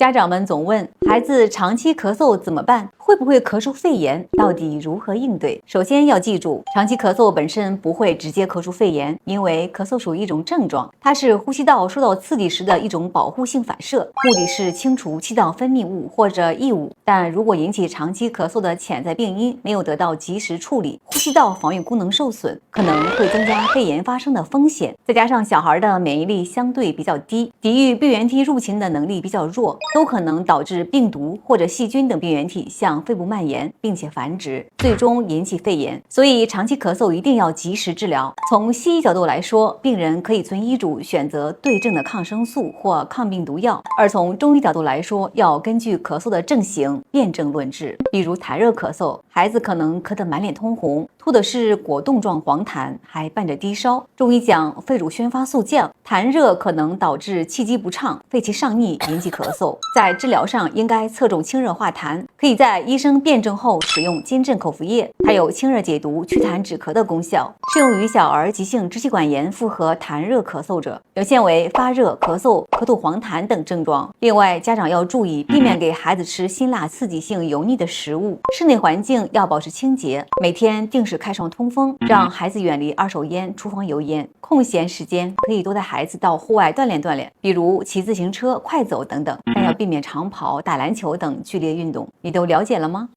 家长们总问孩子长期咳嗽怎么办？会不会咳出肺炎？到底如何应对？首先要记住，长期咳嗽本身不会直接咳出肺炎，因为咳嗽属于一种症状，它是呼吸道受到刺激时的一种保护性反射，目的是清除气道分泌物或者异物。但如果引起长期咳嗽的潜在病因没有得到及时处理，呼吸道防御功能受损，可能会增加肺炎发生的风险。再加上小孩的免疫力相对比较低，抵御病原体入侵的能力比较弱，都可能导致病毒或者细菌等病原体向肺部蔓延，并且繁殖，最终引起肺炎。所以长期咳嗽一定要及时治疗。从西医角度来说，病人可以遵医嘱选择对症的抗生素或抗病毒药；而从中医角度来说，要根据咳嗽的症型辨证论治。比如痰热咳嗽，孩子可能咳得满脸通红，吐的是果冻状黄痰，还伴着低烧。中医讲肺乳宣发素降，痰热可能导致气机不畅、肺气上逆，引起咳嗽。在治疗上应该侧重清热化痰，可以在医生辩证后使用金镇口服液，它有清热解毒、祛痰止咳的功效，适用于小儿急性支气管炎复合痰热咳嗽者，表现为发热、咳嗽、咳吐黄痰等症状。另外，家长要注意避免给孩子吃辛辣刺激性油腻的食物，室内环境要保持清洁，每天定时开窗通风，让孩子远离二手烟、厨房油烟。空闲时间可以多带孩子到户外锻炼锻炼，比如骑自行车、快走等等，但要避免长跑、打篮球等剧烈运动。你都了解了吗？